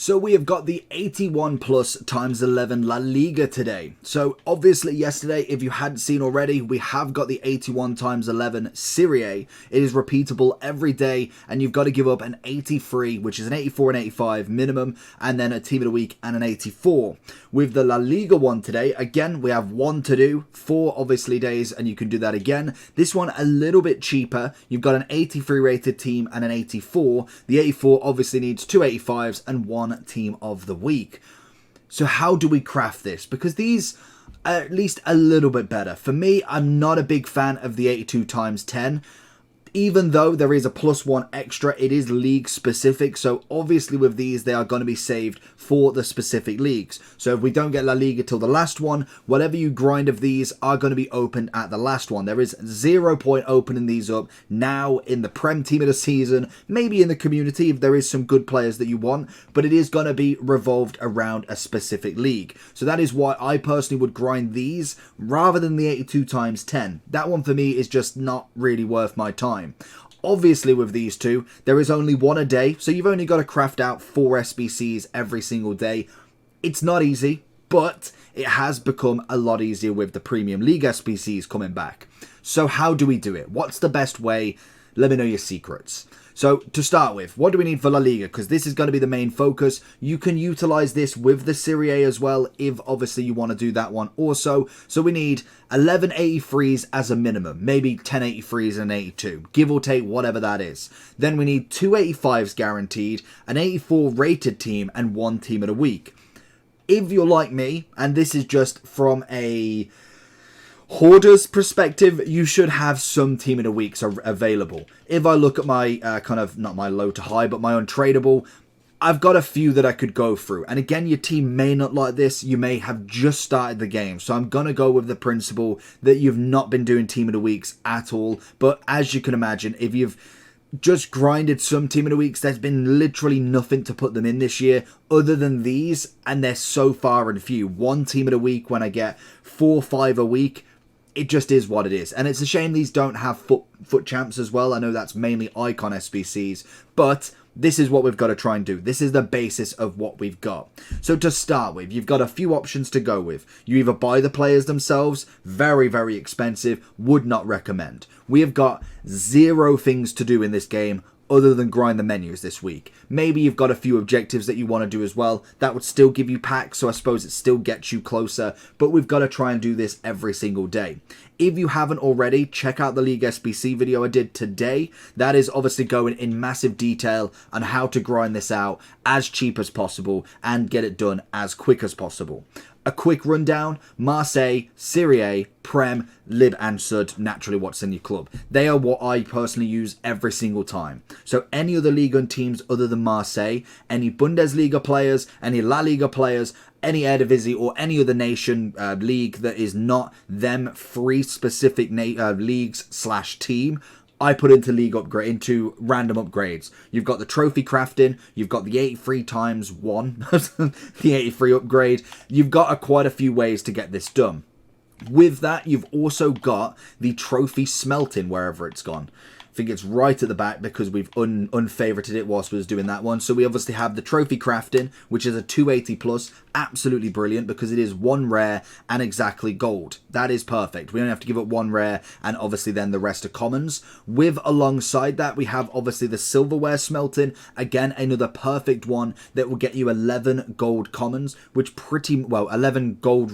So we have got the 81 plus times 11 La Liga today. So obviously yesterday, if you hadn't seen already, we have got the 81 times 11 Serie A. It is repeatable every day, and you've got to give up an 83, which is an 84 and 85 minimum, and then a team of the week and an 84. With the La Liga one today, again, we have one to do, 4 obviously days, and you can do that again. This one a little bit cheaper. You've got an 83 rated team and an 84. The 84 obviously needs 2 85s and 1 team of the week. So how do we craft this? Because these are at least a little bit better. For me, I'm not a big fan of the 82 times 10. Even though there is a +1 extra, it is league specific. So obviously with these, they are going to be saved for the specific leagues. So if we don't get La Liga till the last one, whatever you grind of these are going to be opened at the last one. There is 0 point opening these up now in the Prem team of the season, maybe in the community if there is some good players that you want, but it is going to be revolved around a specific league. So that is why I personally would grind these rather than the 82 times 10. That one for me is just not really worth my time. Obviously with these two, there is only one a day, so you've only got to craft out 4 SBCs every single day. It's not easy, but it has become a lot easier with the Premium League SBCs coming back. So how do we do it? What's the best way? Let me know your secrets. So to start with, what do we need for La Liga? Because this is going to be the main focus. You can utilize this with the Serie A as well, if obviously you want to do that one also. So we need 11 83s as a minimum, maybe 10 83s and an 82, give or take whatever that is. Then we need 2 85s guaranteed, an 84 rated team, and 1 team of the week. If you're like me, and this is just from a hoarder's perspective, you should have some team of the weeks available. If I look at my kind of, not my low to high, but my untradeable, I've got a few that I could go through. And again, your team may not like this. You may have just started the game. So I'm going to go with the principle that you've not been doing team of the weeks at all. But as you can imagine, if you've just grinded some team of the weeks, there's been literally nothing to put them in this year other than these. And they're so far and few. 1 team of the week when I get 4 or 5 a week. It just is what it is. And it's a shame these don't have foot champs as well. I know that's mainly icon SBCs, but this is what we've got to try and do. This is the basis of what we've got. So to start with, you've got a few options to go with. You either buy the players themselves, very, very expensive, would not recommend. We have got 0 things to do in this game other than grind the menus this week. Maybe you've got a few objectives that you want to do as well. That would still give you packs, so I suppose it still gets you closer, but we've got to try and do this every single day. If you haven't already, check out the League SBC video I did today. That is obviously going in massive detail on how to grind this out as cheap as possible and get it done as quick as possible. A quick rundown: Marseille, Serie A, Prem, Lib and Sud, naturally what's in your club. They are what I personally use every single time. So any other Liga teams other than Marseille, any Bundesliga players, any La Liga players, any Eredivisie or any other nation league that is not them 3 specific leagues / team, I put into random upgrades. You've got the trophy crafting, you've got the 83 times 1, the 83 upgrade. You've got quite a few ways to get this done. With that, you've also got the trophy smelting wherever it's gone. I think it's right at the back because we've unfavorited it whilst we was doing that one. So we obviously have the trophy crafting, which is a 280 plus, absolutely brilliant because it is 1 rare and exactly gold. That is perfect. We only have to give it 1 rare and obviously then the rest are commons. With alongside that, we have obviously the silverware smelting, again another perfect one that will get you 11 gold commons, which 11 gold,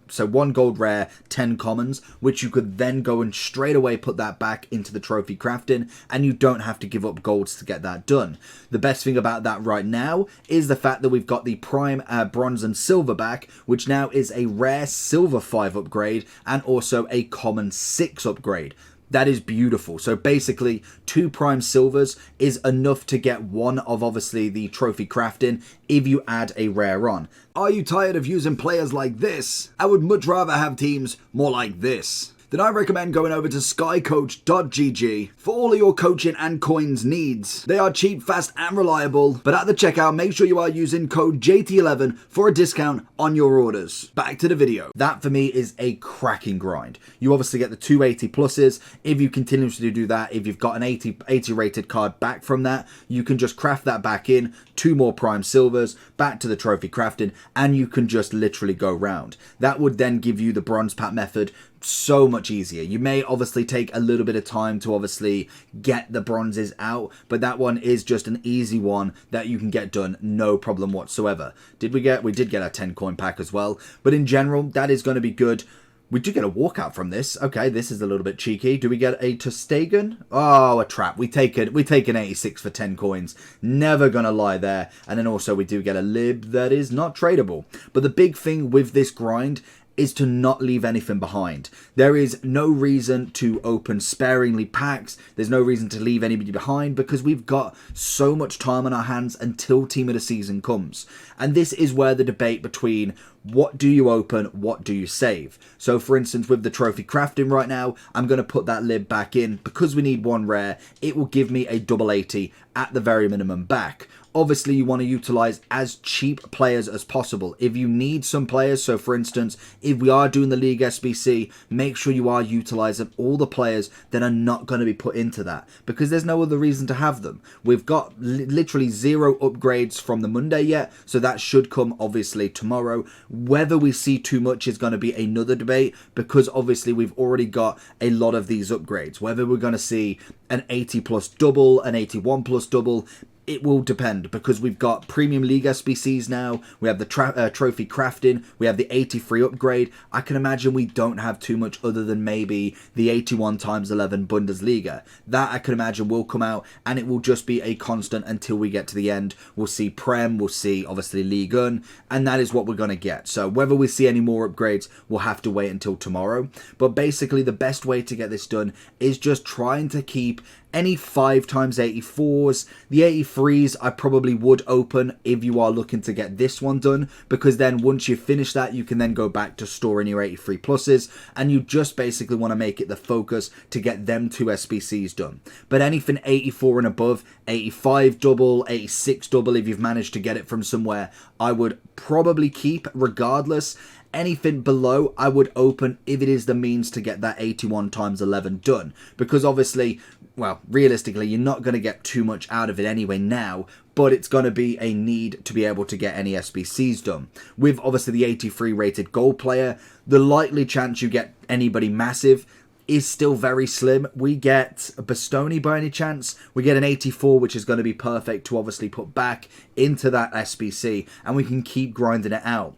so 1 gold rare, 10 commons, which you could then go and straight away put that back into the trophy crafting, and you don't have to give up golds to get that done. The best thing about that right now is the fact that we've got the prime bronze and silver back, which now is a rare silver 5 upgrade and also a common 6 upgrade. That is beautiful. So basically 2 prime silvers is enough to get 1 of obviously the trophy crafting if you add a rare on. Are you tired of using players like this? I would much rather have teams more like this. then I recommend going over to skycoach.gg for all of your coaching and coins needs. They are cheap, fast and reliable, but at the checkout make sure you are using code JT11 for a discount on your orders. Back to the video. That for me is a cracking grind. You obviously get the 280 pluses. If you continuously do that, if you've got an 80 rated card back from that, you can just craft that back in, 2 more prime silvers, back to the trophy crafting, and you can just literally go round. That would then give you the bronze pack method so much easier. You may obviously take a little bit of time to obviously get the bronzes out, but that one is just an easy one that you can get done no problem whatsoever. We did get a 10 coin pack as well, but in general that is going to be good. We do get a walkout from this. Okay, this is a little bit cheeky. Do we get a Tustagan? Oh, a trap. We take an 86 for 10 coins. Never gonna lie there. And then also we do get a lib that is not tradable. But the big thing with this grind is to not leave anything behind. There is no reason to open sparingly packs. There's no reason to leave anybody behind because we've got so much time on our hands until team of the season comes. And this is where the debate between what do you open, what do you save? So for instance, with the trophy crafting right now, I'm going to put that lib back in because we need one rare. It will give me a double 80 at the very minimum back. Obviously, you want to utilize as cheap players as possible. If you need some players, so for instance, if we are doing the League SBC, make sure you are utilizing all the players that are not going to be put into that because there's no other reason to have them. We've got literally 0 upgrades from the Monday yet, so that should come obviously tomorrow. Whether we see too much is going to be another debate because obviously we've already got a lot of these upgrades. Whether we're going to see an 80 plus double, an 81 plus double, it will depend because we've got Premium League SBCs now, we have the Trophy Crafting, we have the 83 upgrade. I can imagine we don't have too much other than maybe the 81 times 11 Bundesliga. That I can imagine will come out and it will just be a constant until we get to the end. We'll see Prem, we'll see obviously Ligue 1, and that is what we're going to get. So whether we see any more upgrades, we'll have to wait until tomorrow. But basically the best way to get this done is just trying to keep any 5 times 84s. The 83s I probably would open if you are looking to get this one done, because then once you finish that you can then go back to storing your 83 pluses and you just basically want to make it the focus to get them 2 SBCs done. But anything 84 and above, 85 double, 86 double if you've managed to get it from somewhere, I would probably keep regardless. Anything below I would open if it is the means to get that 81 times 11 done, because obviously, well, realistically you're not going to get too much out of it anyway now, but it's going to be a need to be able to get any SBCs done. With obviously the 83 rated gold player, the likely chance you get anybody massive is still very slim. We get a Bastoni by any chance. We get an 84, which is going to be perfect to obviously put back into that SBC, and we can keep grinding it out.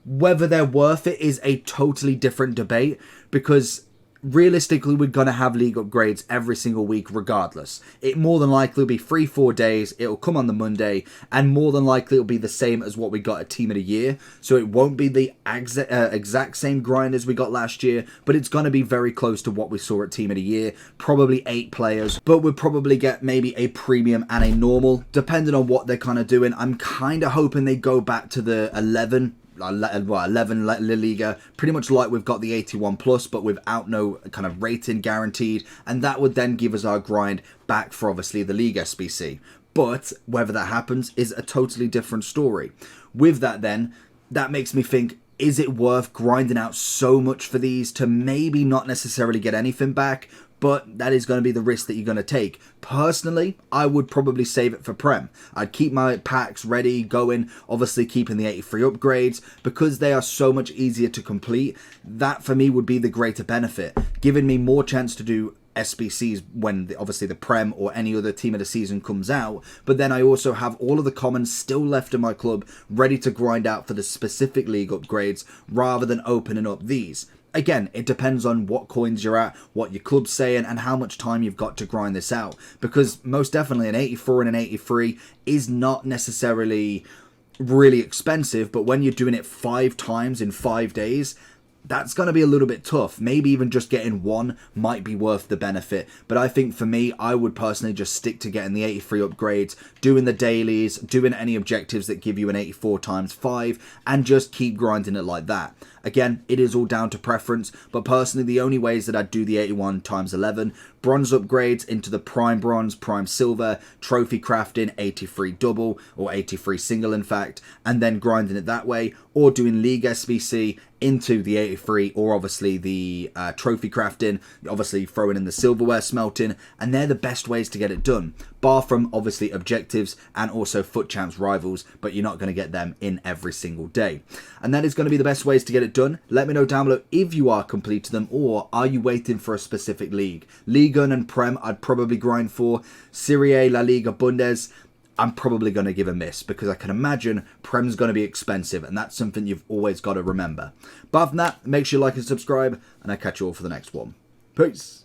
Whether they're worth it is a totally different debate, because realistically we're going to have league upgrades every single week regardless. It more than likely will be 3-4 days, it'll come on the Monday, and more than likely it'll be the same as what we got at Team of the Year. So it won't be the exact same grind as we got last year, but it's going to be very close to what we saw at Team of the Year. Probably 8 players, but we'll probably get maybe a premium and a normal, depending on what they're kind of doing. I'm kind of hoping they go back to the 11 La Liga, pretty much like we've got the 81 plus, but without no kind of rating guaranteed, and that would then give us our grind back for obviously the League SBC. But whether that happens is a totally different story. With that then, that makes me think, is it worth grinding out so much for these to maybe not necessarily get anything back? But that is going to be the risk that you're going to take. Personally, I would probably save it for Prem. I'd keep my packs ready, going, obviously keeping the 83 upgrades, because they are so much easier to complete. That for me would be the greater benefit, giving me more chance to do SBCs when obviously the Prem or any other team of the season comes out, but then I also have all of the commons still left in my club ready to grind out for the specific league upgrades rather than opening up these. Again, it depends on what coins you're at, what your club's saying, and how much time you've got to grind this out. Because most definitely an 84 and an 83 is not necessarily really expensive, but when you're doing it 5 times in 5 days, that's going to be a little bit tough. Maybe even just getting one might be worth the benefit. But I think for me, I would personally just stick to getting the 83 upgrades, doing the dailies, doing any objectives that give you an 84 times 5, and just keep grinding it like that. Again, it is all down to preference, but personally, the only ways that I'd do the 81 times 11, bronze upgrades into the prime bronze, prime silver, trophy crafting, 83 double, or 83 single in fact, and then grinding it that way, or doing League SBC into the 83, or obviously the trophy crafting, obviously throwing in the silverware smelting, and they're the best ways to get it done, bar from obviously objectives and also FUT Champs rivals, but you're not going to get them in every single day. And that is going to be the best ways to get it done. Let me know down below if you are completing them, or are you waiting for a specific league. Liga and Prem I'd probably grind for. Serie A, La Liga, Bundes, I'm probably going to give a miss, because I can imagine Prem's going to be expensive, and that's something you've always got to remember. But other than that, make sure you like and subscribe, and I'll catch you all for the next one. Peace.